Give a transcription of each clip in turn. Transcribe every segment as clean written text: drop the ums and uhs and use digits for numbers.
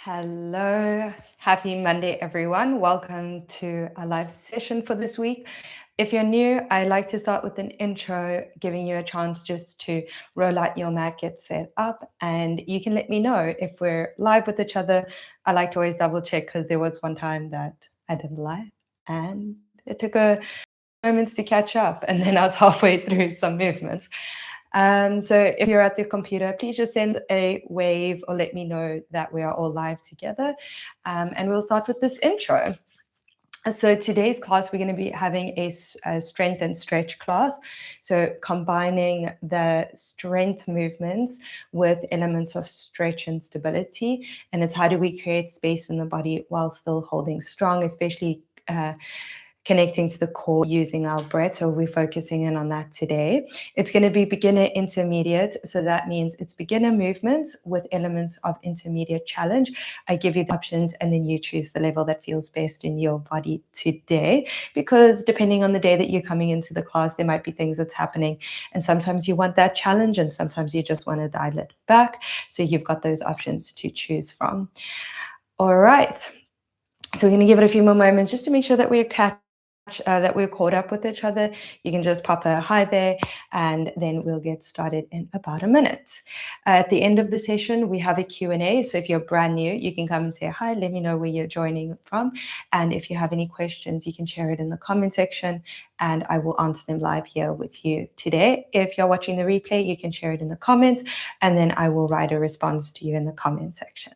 Hello, happy Monday, everyone. Welcome to our live session for this week. If you're new, I like to start with an intro, giving you a chance just to roll out your mat, get set up, and you can let me know if we're live with each other. I like to always double check because there was one time that I didn't live and it took a moments to catch up, and then I was halfway through some movements. So if you're at the computer, please just send a wave or let me know that we are all live together. And we'll start with this intro. So today's class, we're going to be having a strength and stretch class. So combining the strength movements with elements of stretch and stability. And it's how do we create space in the body while still holding strong, especially connecting to the core using our breath. So we're focusing in on that today. It's going to be beginner intermediate. So that means it's beginner movements with elements of intermediate challenge. I give you the options and then you choose the level that feels best in your body today, because depending on the day that you're coming into the class, there might be things that's happening. And sometimes you want that challenge and sometimes you just want to dial it back. So you've got those options to choose from. All right. So we're going to give it a few more moments just to make sure that we're caught up with each other. You can just pop a hi there and then we'll get started in about a minute. At the end of the session, we have a Q&A. So if you're brand new, you can come and say hi, let me know where you're joining from. And if you have any questions, you can share it in the comment section and I will answer them live here with you today. If you're watching the replay, you can share it in the comments and then I will write a response to you in the comment section.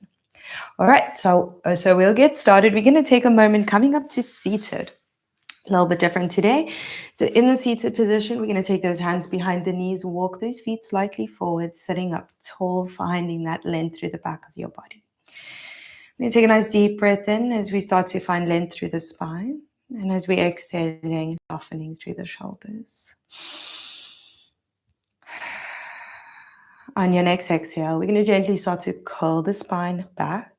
All right, so we'll get started. We're going to take a moment coming up to seated. A little bit different today. So in the seated position, we're going to take those hands behind the knees, walk those feet slightly forward, sitting up tall, finding that length through the back of your body. We're going to take a nice deep breath in as we start to find length through the spine. And as we're exhaling, softening through the shoulders. On your next exhale, we're going to gently start to curl the spine back,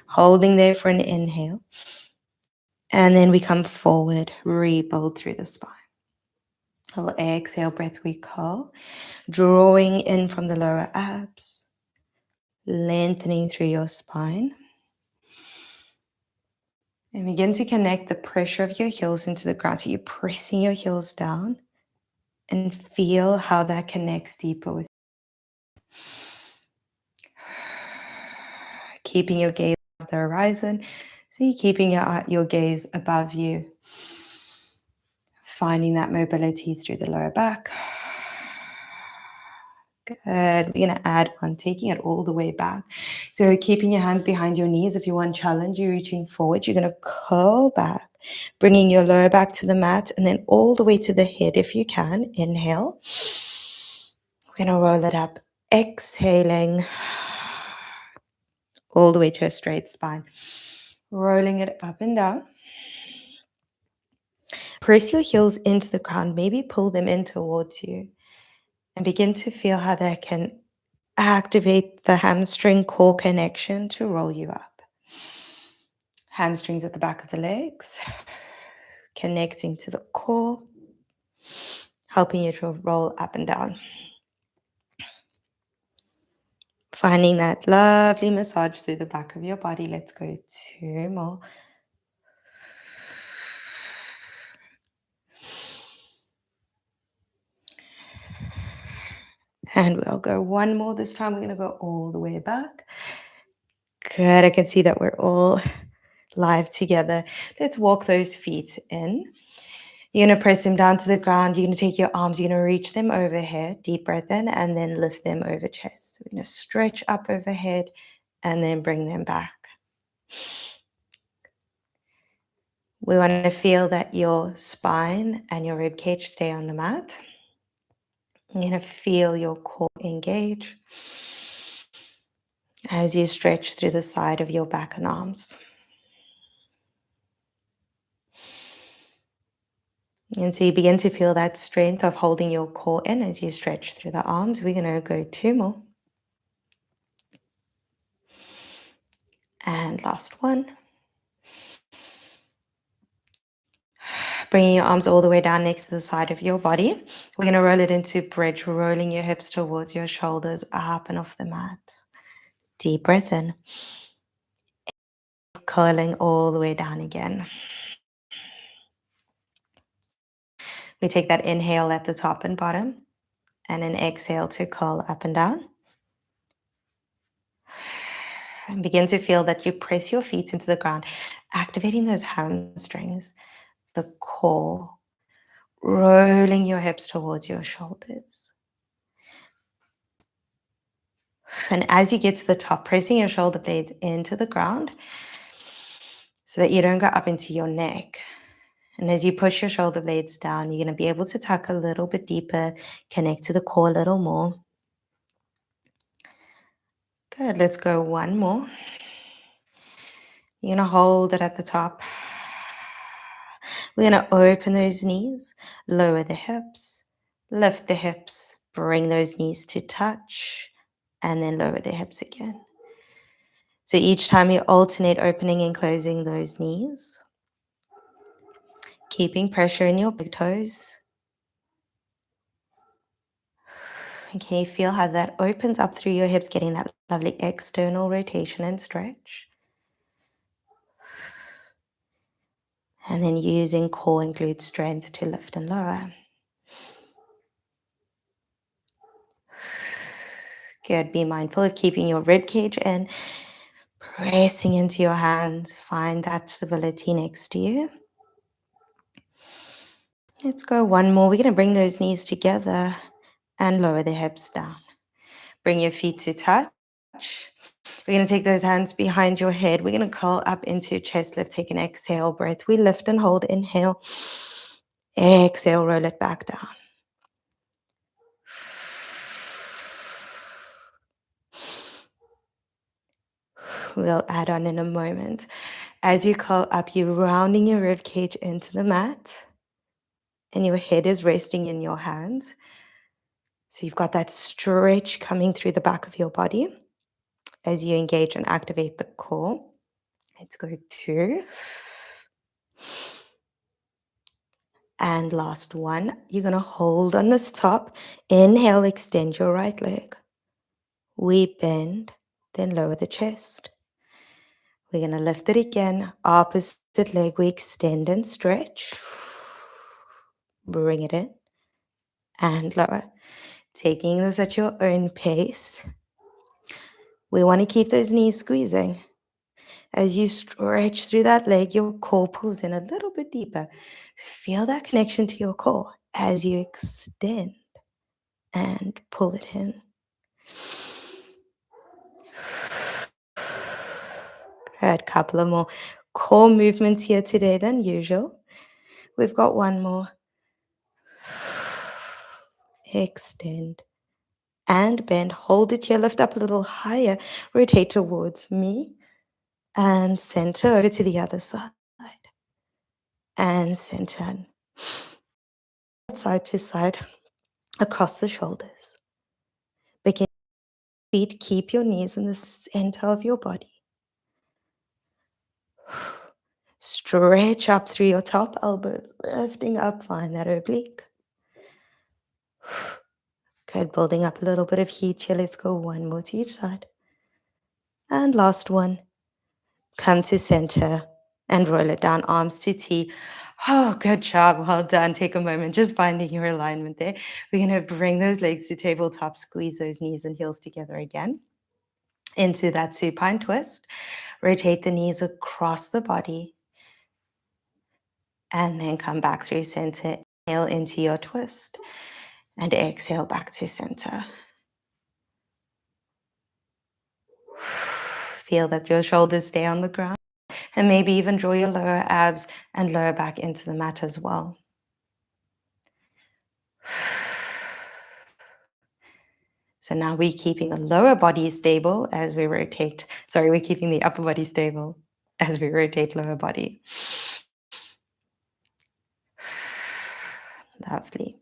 holding there for an inhale. And then we come forward, rebuild through the spine. A little exhale, breath, we curl, drawing in from the lower abs, lengthening through your spine. And begin to connect the pressure of your heels into the ground. So you're pressing your heels down and feel how that connects deeper with you. Keeping your gaze above the horizon. So you're keeping your gaze above you. Finding that mobility through the lower back. Good. We're going to add on, taking it all the way back. So keeping your hands behind your knees. If you want challenge, you're reaching forward. You're going to curl back, bringing your lower back to the mat and then all the way to the head if you can. Inhale. We're going to roll it up. Exhaling all the way to a straight spine. Rolling it up and down. Press your heels into the ground. Maybe pull them in towards you. And begin to feel how that can activate the hamstring core connection to roll you up. Hamstrings at the back of the legs, connecting to the core, helping you to roll up and down. Finding that lovely massage through the back of your body. Let's go 2 more. And we'll go 1 more. This time we're going to go all the way back. Good. I can see that we're all live together. Let's walk those feet in. You're going to press them down to the ground. You're going to take your arms. You're going to reach them overhead. Deep breath in and then lift them over chest. So we're going to stretch up overhead and then bring them back. We want to feel that your spine and your rib cage stay on the mat. You're going to feel your core engage as you stretch through the side of your back and arms. And so you begin to feel that strength of holding your core in as you stretch through the arms. We're going to go 2 more. And last one. Bringing your arms all the way down next to the side of your body. We're going to roll it into bridge, rolling your hips towards your shoulders, up and off the mat. Deep breath in. curling all the way down again. We take that inhale at the top and bottom and an exhale to curl up and down. And begin to feel that you press your feet into the ground, activating those hamstrings, the core, rolling your hips towards your shoulders. And as you get to the top, pressing your shoulder blades into the ground so that you don't go up into your neck. And as you push your shoulder blades down, you're going to be able to tuck a little bit deeper, connect to the core a little more. Good, let's go one more. You're going to hold it at the top. We're going to open those knees, lower the hips, lift the hips, bring those knees to touch, and then lower the hips again. So each time you alternate opening and closing those knees, keeping pressure in your big toes. Okay, feel how that opens up through your hips, getting that lovely external rotation and stretch. And then using core and glute strength to lift and lower. Good, be mindful of keeping your rib cage in, pressing into your hands, find that stability next to you. Let's go one more. We're going to bring those knees together and lower the hips down. Bring your feet to touch. We're going to take those hands behind your head. We're going to curl up into chest lift. Take an exhale breath. We lift and hold. Inhale. Exhale, roll it back down. We'll add on in a moment. As you curl up, you're rounding your rib cage into the mat. And your head is resting in your hands. So you've got that stretch coming through the back of your body as you engage and activate the core. Let's go 2. And last one. You're going to hold on this top. Inhale, extend your right leg. We bend, then lower the chest. We're going to lift it again. Opposite leg, we extend and stretch. Bring it in and lower. Taking this at your own pace. We want to keep those knees squeezing. As you stretch through that leg, your core pulls in a little bit deeper. So feel that connection to your core as you extend and pull it in. Good, couple of more core movements here today than usual. We've got one more. Extend and bend. Hold it here, lift up a little higher. Rotate towards me and center over to the other side. And center. Side to side across the shoulders. Begin feet, keep your knees in the center of your body. Stretch up through your top elbow, lifting up, find that oblique. Good, building up a little bit of heat here. Let's go one more to each side. And last one. Come to center and roll it down, arms to T. Oh, good job. Well done. Take a moment, just finding your alignment there. We're going to bring those legs to tabletop, squeeze those knees and heels together again. Into that supine twist. Rotate the knees across the body. And then come back through center. Inhale into your twist. And exhale back to center. Feel that your shoulders stay on the ground. And maybe even draw your lower abs and lower back into the mat as well. So now we're keeping the lower body stable as we rotate. Sorry, we're keeping the upper body stable as we rotate lower body. Lovely.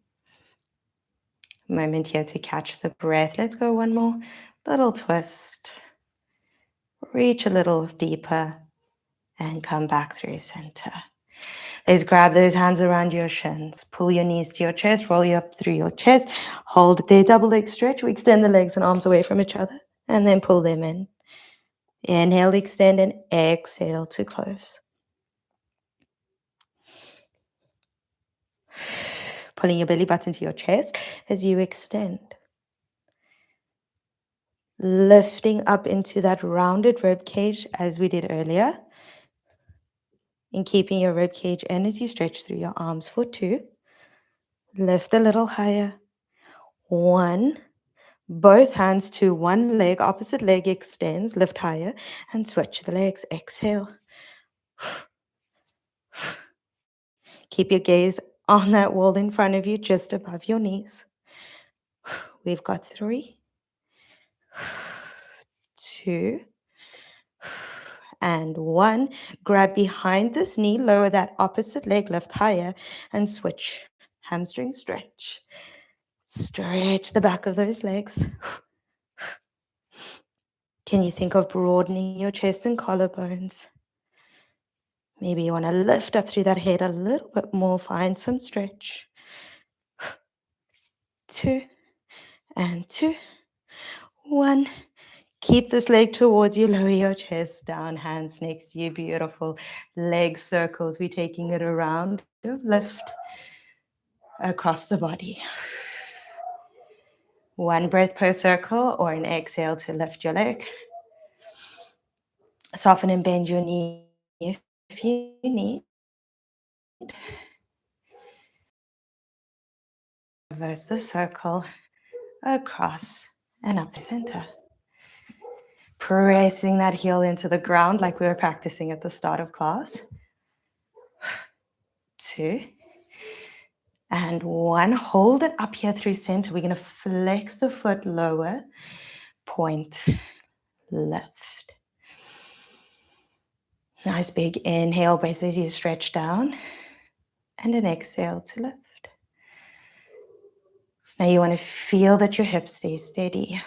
Moment here to catch the breath. Let's go one more. Little twist. Reach a little deeper and come back through center. Let's grab those hands around your shins. Pull your knees to your chest. Roll you up through your chest. Hold there. Double leg stretch. We extend the legs and arms away from each other. And then pull them in. Inhale, extend, and exhale to close. Pulling your belly button to your chest as you extend. Lifting up into that rounded rib cage as we did earlier. And keeping your rib cage in as you stretch through your arms for 2. Lift a little higher. 1. Both hands to one leg, opposite leg extends, lift higher, and switch the legs. Exhale. Keep your gaze on that wall in front of you, just above your knees. We've got 3, 2, and 1. Grab behind this knee, lower that opposite leg, lift higher, and switch. Hamstring stretch. Stretch the back of those legs. Can you think of broadening your chest and collarbones? Maybe you want to lift up through that head a little bit more. Find some stretch. 2, and 2, 1. Keep this leg towards you. Lower your chest down, hands next to you. Beautiful. Leg circles. We're taking it around. Lift across the body. 1 breath per circle, or an exhale to lift your leg. Soften and bend your knee if you need. Reverse the circle across and up to center. Pressing that heel into the ground like we were practicing at the start of class. 2, and 1. Hold it up here through center. We're going to flex the foot lower, point, lift. Nice big inhale, breath as you stretch down, and an exhale to lift. Now you want to feel that your hips stay steady.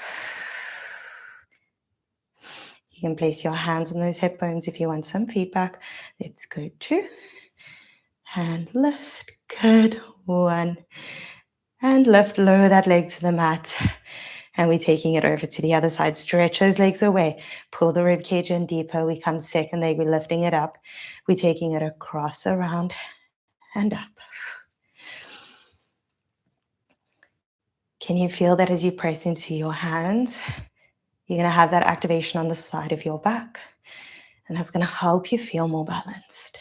You can place your hands on those hip bones if you want some feedback. Let's go 2, and lift. Good. 1, and lift. Lower that leg to the mat. And we're taking it over to the other side. Stretch those legs away. Pull the rib cage in deeper. We come second leg. We're lifting it up. We're taking it across, around, and up. Can you feel that as you press into your hands? You're going to have that activation on the side of your back. And that's going to help you feel more balanced.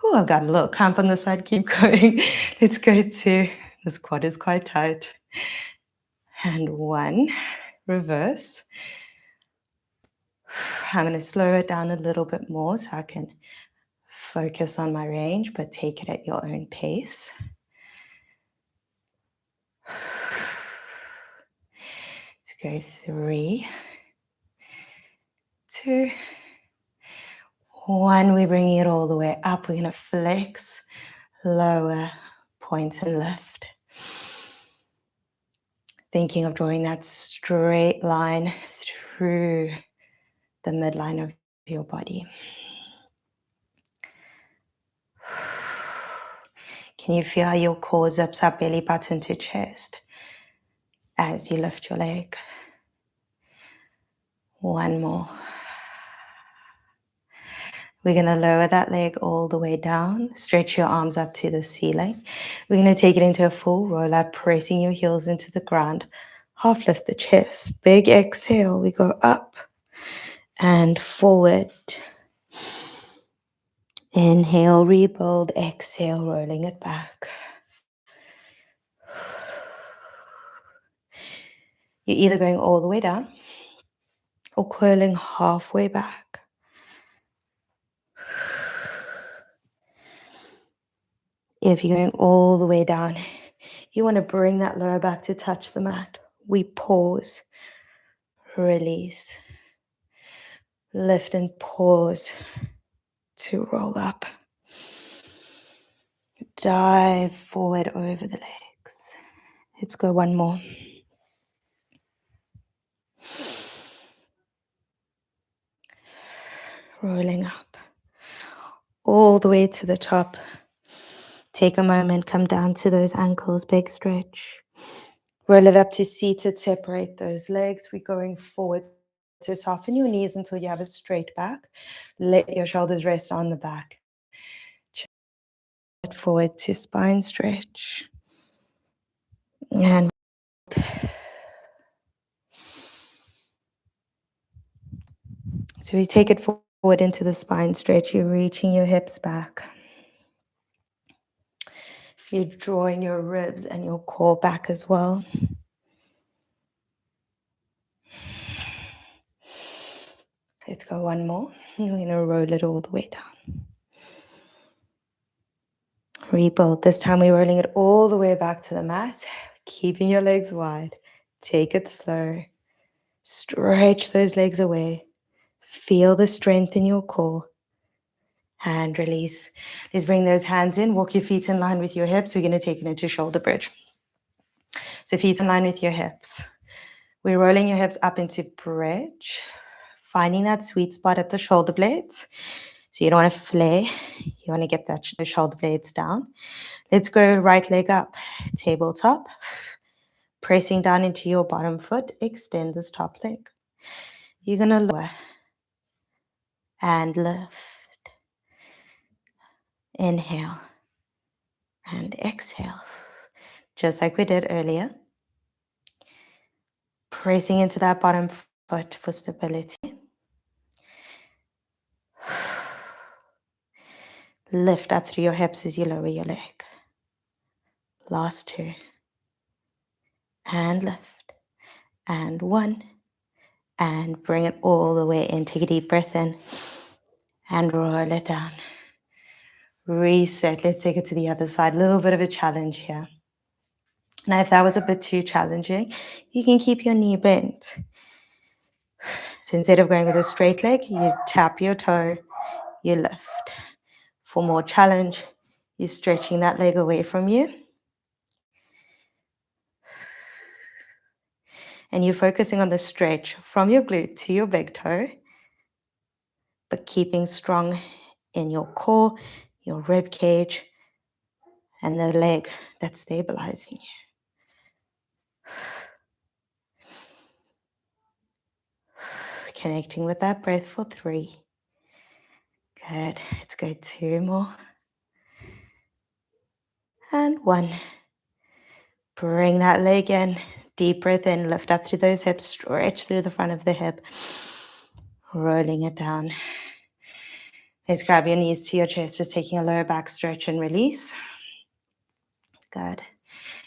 Oh, I've got a little cramp on the side. Keep going. Let's go 2. This quad is quite tight. And 1. Reverse. I'm going to slow it down a little bit more so I can focus on my range, but take it at your own pace. Let's go 3, 2, 1. We're bringing it all the way up. We're going to flex, lower, point, and lift. Thinking of drawing that straight line through the midline of your body. Can you feel how your core zips up, belly button to chest as you lift your leg? 1 more. We're going to lower that leg all the way down. Stretch your arms up to the ceiling. We're going to take it into a full roll up, pressing your heels into the ground. Half lift the chest. Big exhale. We go up and forward. Inhale, rebuild. Exhale, rolling it back. You're either going all the way down or curling halfway back. If you're going all the way down, you want to bring that lower back to touch the mat. We pause, release, lift and pause to roll up. Dive forward over the legs. Let's go 1 more. Rolling up all the way to the top. Take a moment, come down to those ankles, big stretch. Roll it up to seated, separate those legs. We're going forward. So soften your knees until you have a straight back. Let your shoulders rest on the back. Forward to spine stretch. And so we take it forward into the spine stretch. You're reaching your hips back. You're drawing your ribs and your core back as well. Let's go one more. We're going to roll it all the way down. Rebuild. This time we're rolling it all the way back to the mat. Keeping your legs wide. Take it slow. Stretch those legs away. Feel the strength in your core. Hand release. Let's bring those hands in. Walk your feet in line with your hips. We're going to take it into shoulder bridge. So feet in line with your hips. We're rolling your hips up into bridge. Finding that sweet spot at the shoulder blades. So you don't want to flare. You want to get the shoulder blades down. Let's go right leg up. Tabletop. Pressing down into your bottom foot. Extend this top leg. You're going to lower and lift. Inhale and exhale. Just like we did earlier. Pressing into that bottom foot for stability. Lift up through your hips as you lower your leg. Last two. And lift. And one. And bring it all the way in. Take a deep breath in. And roll it down. Reset. Let's take it to the other side. A little bit of a challenge here. Now, if that was a bit too challenging, you can keep your knee bent. So instead of going with a straight leg, you tap your toe, you lift. For more challenge, you're stretching that leg away from you. And you're focusing on the stretch from your glute to your big toe, but keeping strong in your core, your rib cage, and the leg that's stabilizing you. Connecting with that breath for 3. Good. Let's go 2 more. And 1. Bring that leg in. Deep breath in. Lift up through those hips. Stretch through the front of the hip. Rolling it down. Let's grab your knees to your chest. Just taking a lower back stretch and release. Good.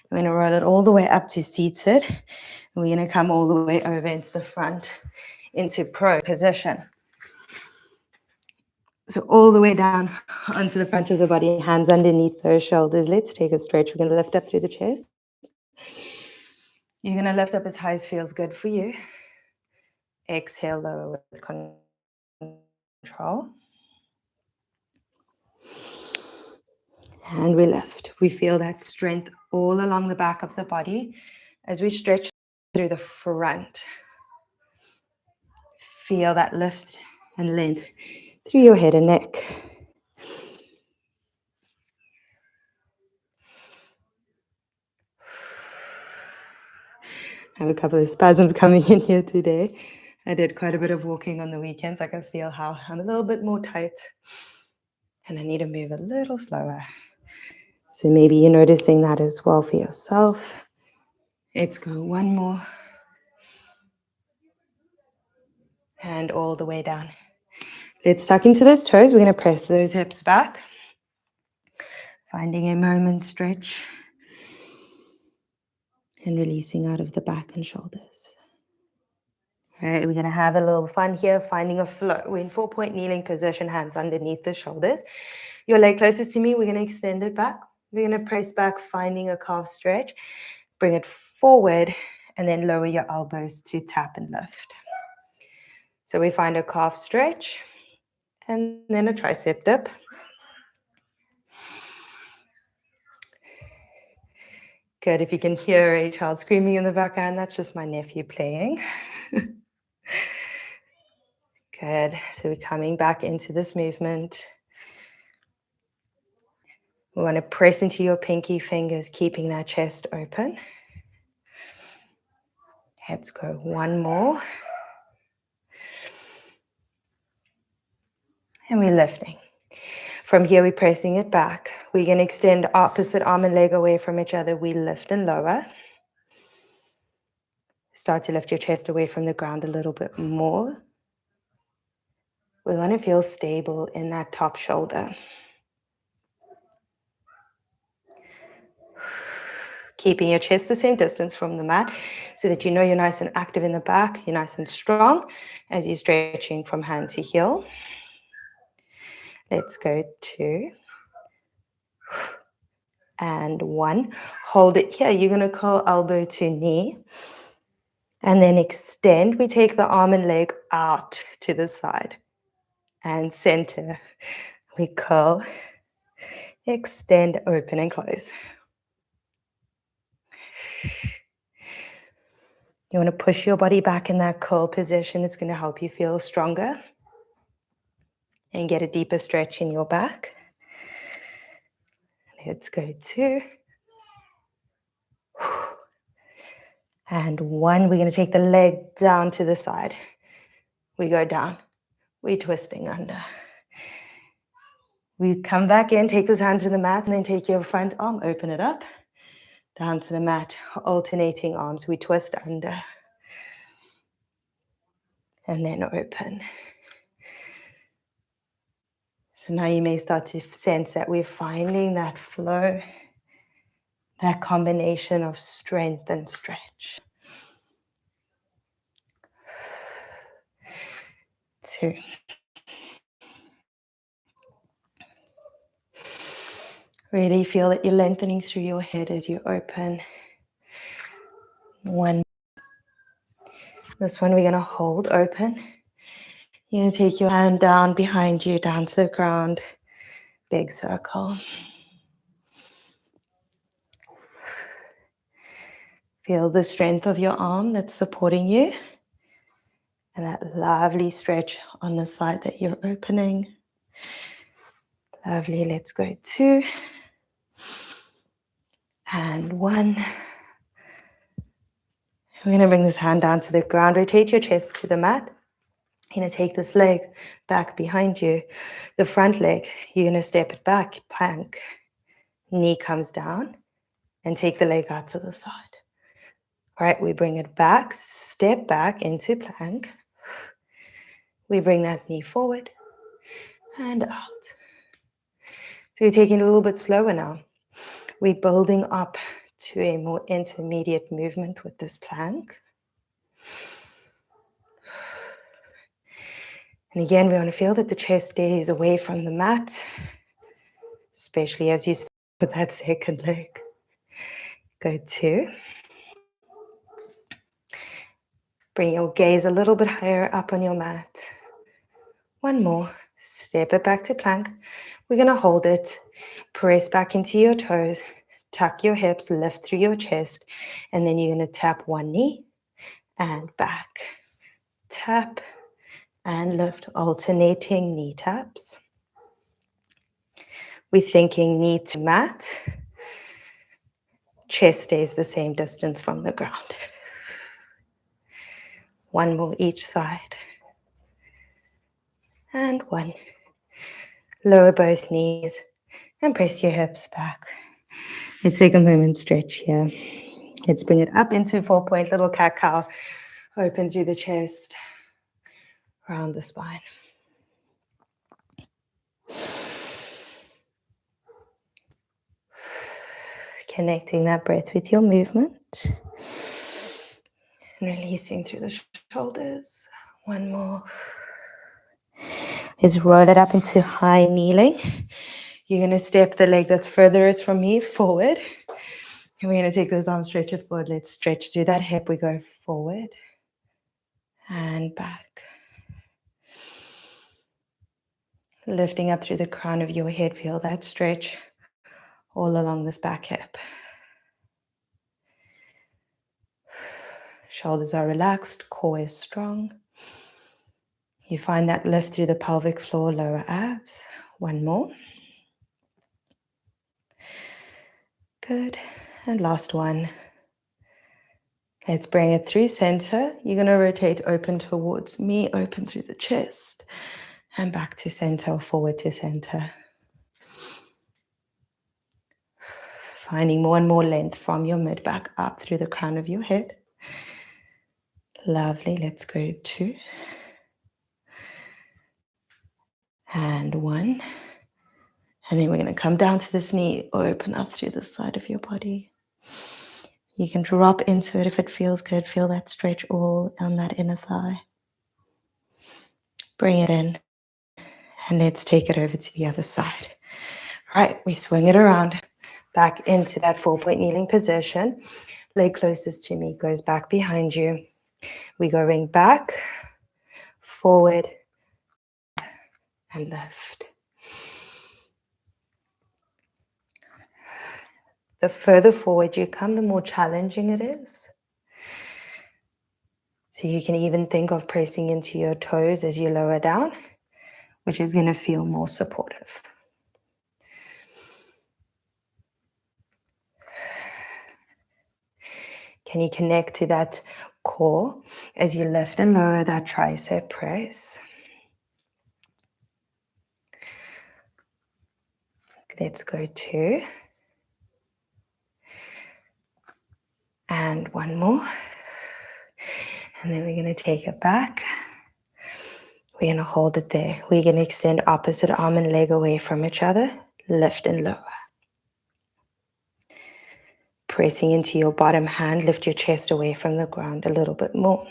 We're going to roll it all the way up to seated. And we're going to come all the way over into the front, into pro position. So all the way down onto the front of the body, hands underneath those shoulders. Let's take a stretch. We're going to lift up through the chest. You're going to lift up as high as feels good for you. Exhale, lower with control. And we lift. We feel that strength all along the back of the body as we stretch through the front. Feel that lift and length through your head and neck. I have a couple of spasms coming in here today. I did quite a bit of walking on the weekends. I can feel how I'm a little bit more tight and I need to move a little slower. So maybe you're noticing that as well for yourself. Let's go 1 more. And all the way down. Let's tuck into those toes. We're going to press those hips back. Finding a moment stretch. And releasing out of the back and shoulders. All right, we're going to have a little fun here, finding a flow. We're in 4-point kneeling position, hands underneath the shoulders. Your leg closest to me, we're going to extend it back. We're going to press back, finding a calf stretch. Bring it forward and then lower your elbows to tap and lift. So we find a calf stretch and then a tricep dip. Good. If you can hear a child screaming in the background, that's just my nephew playing. Good. So we're coming back into this movement. We want to press into your pinky fingers, keeping that chest open. Let's go. One more. And we're lifting. From here, we're pressing it back. We're going to extend opposite arm and leg away from each other. We lift and lower. Start to lift your chest away from the ground a little bit more. We want to feel stable in that top shoulder. Keeping your chest the same distance from the mat so that you know you're nice and active in the back, you're nice and strong as you're stretching from hand to heel. Let's go 2 and 1. Hold it here. You're going to curl elbow to knee and then extend. We take the arm and leg out to the side and center. We curl, extend, open and close. You want to push your body back in that curl position. It's going to help you feel stronger and get a deeper stretch in your back. Let's go 2 and 1. We're going to take the leg down to the side. We go down. We're twisting under. We come back in, take this hand to the mat, and then take your front arm, open it up, down to the mat, alternating arms. We twist under and then open. So now you may start to sense that we're finding that flow, that combination of strength and stretch. 2. Really feel that you're lengthening through your head as you open. 1. This one we're going to hold open. You're going to take your hand down behind you, down to the ground. Big circle. Feel the strength of your arm that's supporting you. And that lovely stretch on the side that you're opening. Lovely. Let's go 2 and 1. We're going to bring this hand down to the ground. Rotate your chest to the mat. You're going to take this leg back behind you. The front leg, you're going to step it back, plank. Knee comes down and take the leg out to the side. All right, we bring it back, step back into plank. We bring that knee forward and out. So you're taking it a little bit slower now. We're building up to a more intermediate movement with this plank. And again, we want to feel that the chest stays away from the mat, especially as you start with that second leg. Go 2. Bring your gaze a little bit higher up on your mat. 1 more. Step it back to plank. We're going to hold it. Press back into your toes. Tuck your hips, lift through your chest. And then you're going to tap one knee and back. Tap and lift, alternating knee taps. We're thinking knee to mat. Chest stays the same distance from the ground. 1 more each side. And 1. Lower both knees and press your hips back. Let's take a moment stretch here. Let's bring it up into 4-point little cat-cow. Open through the chest, around the spine. Connecting that breath with your movement. And releasing through the shoulders. 1 more. Let's roll it up into high kneeling. You're going to step the leg that's furthest from me forward. And we're going to take those arms, stretch it forward. Let's stretch through that hip. We go forward and back. Lifting up through the crown of your head. Feel that stretch all along this back hip. Shoulders are relaxed, core is strong. You find that lift through the pelvic floor, lower abs. 1 more. Good. And last one. Let's bring it through center. You're going to rotate open towards me, open through the chest, and back to center or forward to center. Finding more and more length from your mid back up through the crown of your head. Lovely. Let's go 2. And 1. And then we're going to come down to this knee, open up through the side of your body. You can drop into it if it feels good. Feel that stretch all on that inner thigh. Bring it in. And let's take it over to the other side. Right, we swing it around. Back into that 4-point kneeling position. Leg closest to me goes back behind you. We going back, forward, and left. The further forward you come, the more challenging it is. So you can even think of pressing into your toes as you lower down, which is going to feel more supportive. Can you connect to that core as you lift and lower that tricep press? Let's go 2. And 1 more. And then we're going to take it back. We're going to hold it there. We're going to extend opposite arm and leg away from each other. Lift and lower. Pressing into your bottom hand, lift your chest away from the ground a little bit more.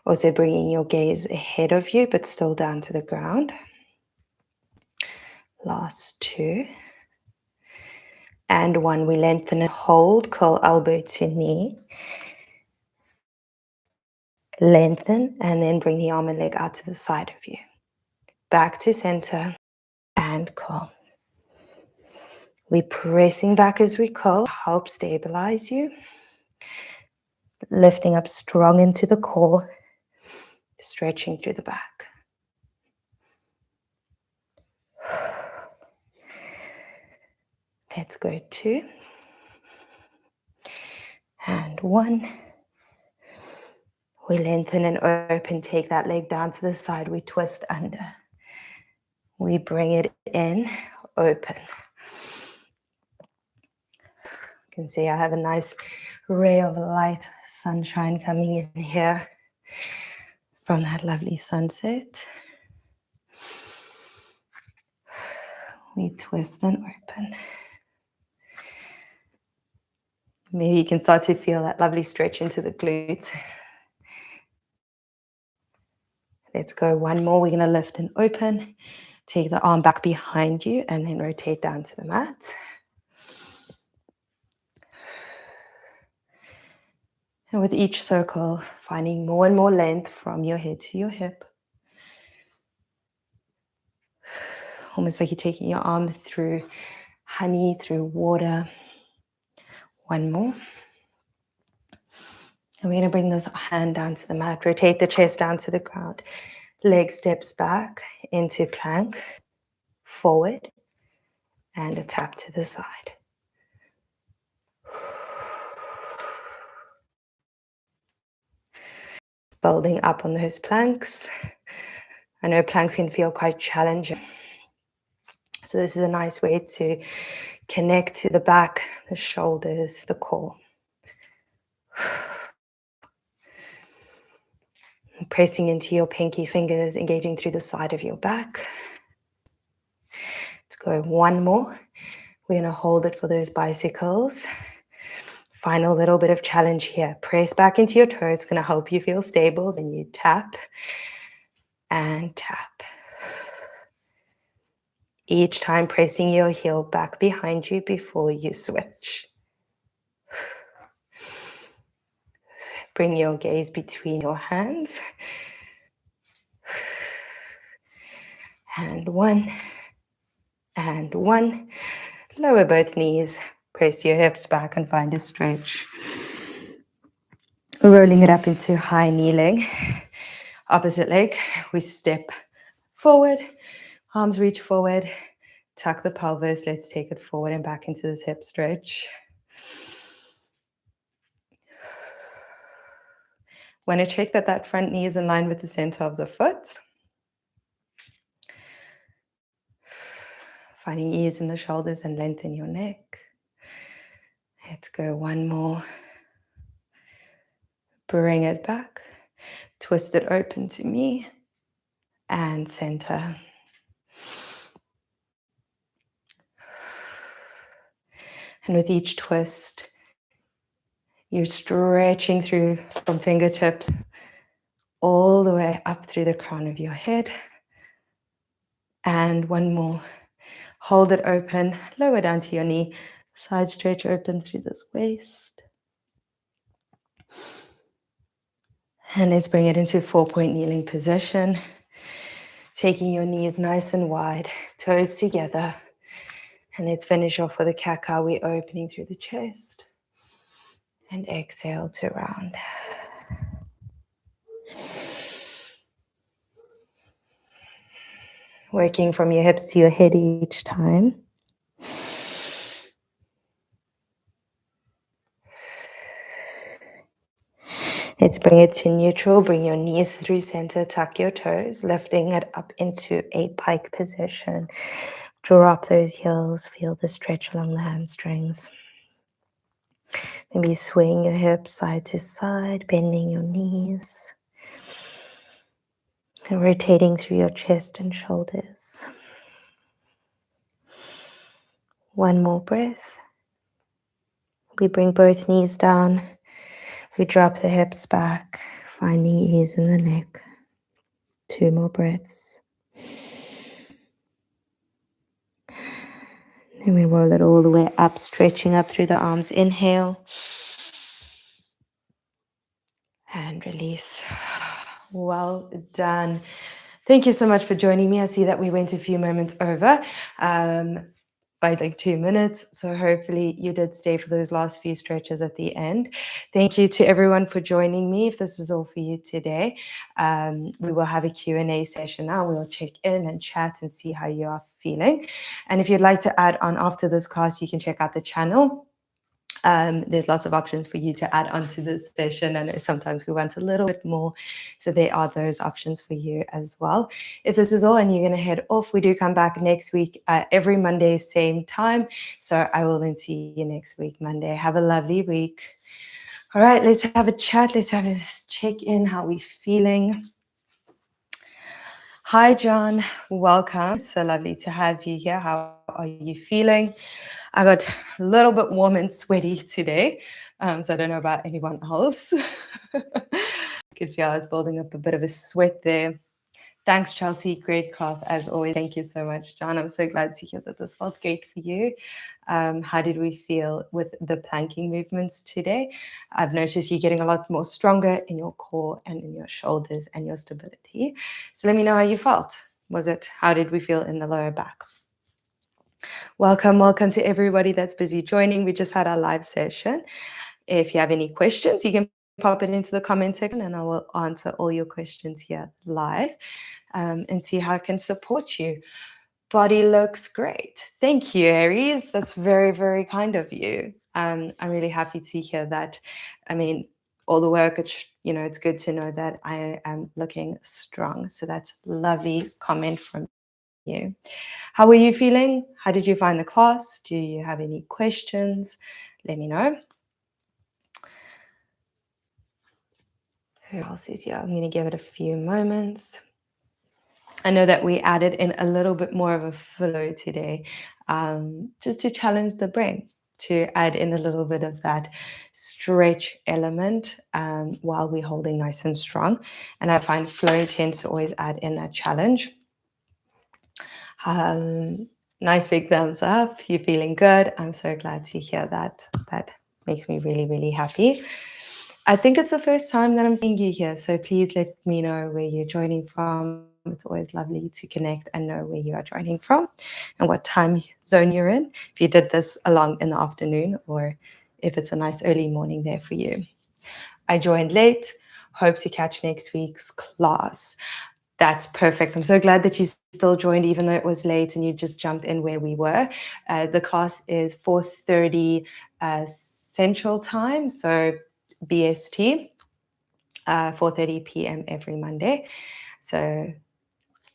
Also bringing your gaze ahead of you, but still down to the ground. Last 2. And 1, we lengthen and hold, curl elbow to knee. Lengthen, and then bring the arm and leg out to the side of you. Back to center, and curl. We're pressing back as we curl, help stabilize you. Lifting up strong into the core, stretching through the back. Let's go 2. And 1. We lengthen and open, take that leg down to the side, we twist under. We bring it in, open. You can see I have a nice ray of light, sunshine coming in here from that lovely sunset. We twist and open. Maybe you can start to feel that lovely stretch into the glutes. Let's go 1 more. We're going to lift and open. Take the arm back behind you and then rotate down to the mat. And with each circle, finding more and more length from your head to your hip. Almost like you're taking your arm through honey, through water. 1 more. And we're going to bring this hand down to the mat. Rotate the chest down to the ground. Leg steps back into plank, forward, and a tap to the side. Building up on those planks. I know planks can feel quite challenging. So this is a nice way to connect to the back, the shoulders, the core. Pressing into your pinky fingers, engaging through the side of your back. Let's go 1 more. We're going to hold it for those bicycles. Final little bit of challenge here. Press back into your toes. It's going to help you feel stable. Then you tap and tap. Each time pressing your heel back behind you before you switch. Bring your gaze between your hands. And 1. And 1. Lower both knees. Press your hips back and find a stretch. Rolling it up into high kneeling. Opposite leg, we step forward. Arms reach forward. Tuck the pelvis. Let's take it forward and back into this hip stretch. Want to check that that front knee is in line with the center of the foot. Finding ease in the shoulders and length in your neck. Let's go one more. Bring it back. Twist it open to me. And center. And with each twist, you're stretching through from fingertips all the way up through the crown of your head. And one more. Hold it open, lower down to your knee. Side stretch open through this waist. And let's bring it into 4-point kneeling position. Taking your knees nice and wide, toes together. And let's finish off with a cat-cow. We're opening through the chest. And exhale to round. Working from your hips to your head each time. Let's bring it to neutral. Bring your knees through center. Tuck your toes, lifting it up into a pike position. Drop those heels. Feel the stretch along the hamstrings. Maybe swing your hips side to side, bending your knees. And rotating through your chest and shoulders. One more breath. We bring both knees down. We drop the hips back, finding ease in the neck. 2 more breaths. Then we roll it all the way up, stretching up through the arms. Inhale. And release. Well done. Thank you so much for joining me. I see that we went a few moments over by like 2 minutes. So hopefully you did stay for those last few stretches at the end. Thank you to everyone for joining me. If this is all for you today, we will have a Q&A session now. We'll check in and chat and see how you are feeling. And if you'd like to add on after this class, you can check out the channel. There's lots of options for you to add onto this session. I know sometimes we want a little bit more, so there are those options for you as well. If this is all and you're going to head off, we do come back next week every Monday, same time. So I will then see you next week, Monday. Have a lovely week. All right, let's have a chat. Let's have a check-in. How are we feeling? Hi, John. Welcome. So lovely to have you here. How are you feeling? I got a little bit warm and sweaty today, so I don't know about anyone else. I could feel I was building up a bit of a sweat there. Thanks, Chelsea. Great class as always. Thank you so much, John. I'm so glad to hear that this felt great for you. How did we feel with the planking movements today? I've noticed you're getting a lot more stronger in your core and in your shoulders and your stability. So let me know how you felt. How did we feel in the lower back? Welcome to everybody that's busy joining. We just had our live session. If you have any questions, you can pop it into the comment section and I will answer all your questions here live and see how I can support you. Body looks great. Thank you, Aries. That's very, very kind of you. I'm really happy to hear that. I mean, all the work, it's good to know that I am looking strong. So that's a lovely comment from you. How were you feeling? How did you find the class? Do you have any questions? Let me know. Who else is here? I'm going to give it a few moments. I know that we added in a little bit more of a flow today, just to challenge the brain, to add in a little bit of that stretch element while we're holding nice and strong. And I find flow tends to always add in that challenge. Nice big thumbs up. You're feeling good. I'm so glad to hear that. That makes me really, really happy. I think it's the first time that I'm seeing you here. So please let me know where you're joining from. It's always lovely to connect and know where you are joining from and what time zone you're in. If you did this along in the afternoon or if it's a nice early morning there for you. I joined late. Hope to catch next week's class. That's perfect. I'm so glad that you still joined, even though it was late and you just jumped in where we were. The class is 4:30 Central Time, so BST. 4:30 p.m. every Monday. So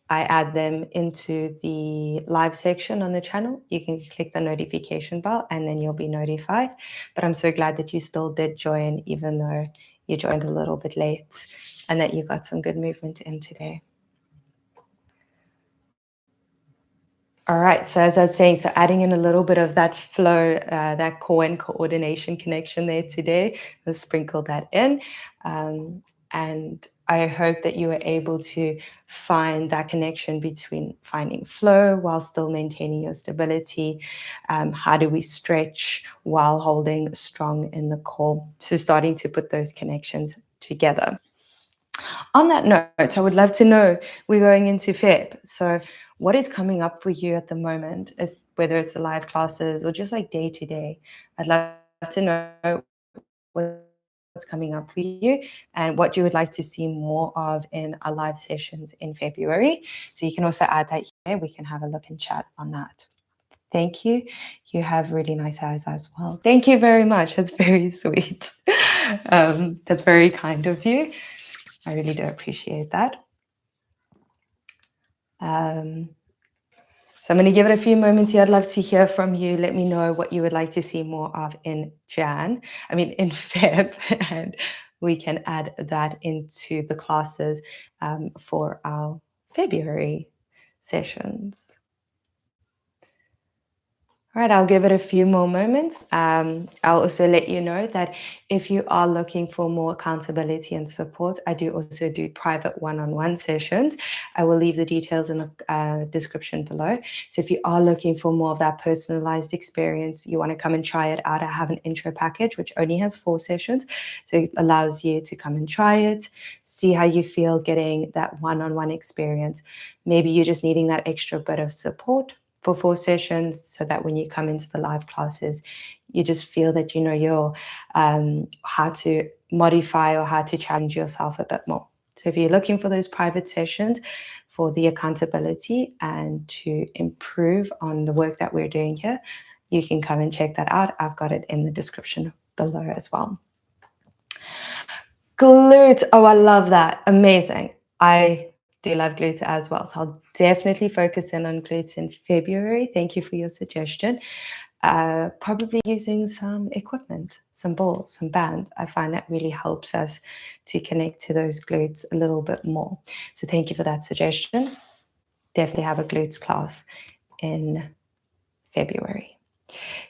I add them into the live section on the channel. You can click the notification bell and then you'll be notified. But I'm so glad that you still did join, even though you joined a little bit late, and that you got some good movement in today. All right, so as I was saying, so adding in a little bit of that flow, that core and coordination connection there today, we'll sprinkle that in. And I hope that you were able to find that connection between finding flow while still maintaining your stability. How do we stretch while holding strong in the core? So starting to put those connections together. On that note, I would love to know, we're going into Feb. So what is coming up for you at the moment, whether it's the live classes or just like day to day? I'd love to know what's coming up for you and what you would like to see more of in our live sessions in February. So you can also add that here. We can have a look and chat on that. Thank you. You have really nice eyes as well. Thank you very much. That's very sweet. That's very kind of you. I really do appreciate that. So I'm going to give it a few moments here. I'd love to hear from you. Let me know what you would like to see more of in Feb, and we can add that into the classes for our February sessions. All right, I'll give it a few more moments. I'll also let you know that if you are looking for more accountability and support, I do also do private one-on-one sessions. I will leave the details in the description below. So if you are looking for more of that personalized experience, you want to come and try it out, I have an intro package, which only has 4 sessions. So it allows you to come and try it, see how you feel getting that one-on-one experience. Maybe you're just needing that extra bit of support for 4 sessions, so that when you come into the live classes, you just feel that you know your how to modify or how to challenge yourself a bit more. So if you're looking for those private sessions for the accountability and to improve on the work that we're doing here, you can come and check that out. I've got it in the description below as well. Glute. Oh, I love that. Amazing. I do love glutes as well. So I'll definitely focus in on glutes in February. Thank you for your suggestion. Probably using some equipment, some balls, some bands. I find that really helps us to connect to those glutes a little bit more. So thank you for that suggestion. Definitely have a glutes class in February.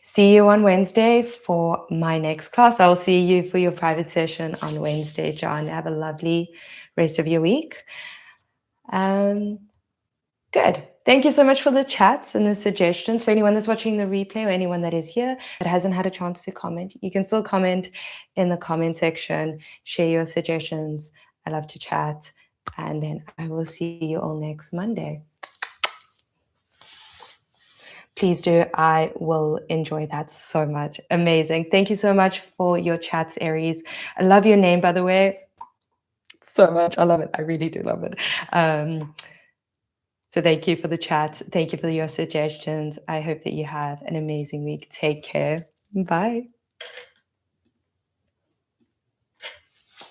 See you on Wednesday for my next class. I'll see you for your private session on Wednesday, John. Have a lovely rest of your week. Good. Thank you so much for the chats and the suggestions. For anyone that's watching the replay or anyone that is here that hasn't had a chance to comment, you can still comment in the comment section, share your suggestions. I love to chat. And then I will see you all next Monday. Please do. I will enjoy that so much. Amazing. Thank you so much for your chats, Aries. I love your name, by the way, so much. I love it. I really do love it. So thank you for the chat. Thank you for your suggestions. I hope that you have an amazing week. Take care. Bye.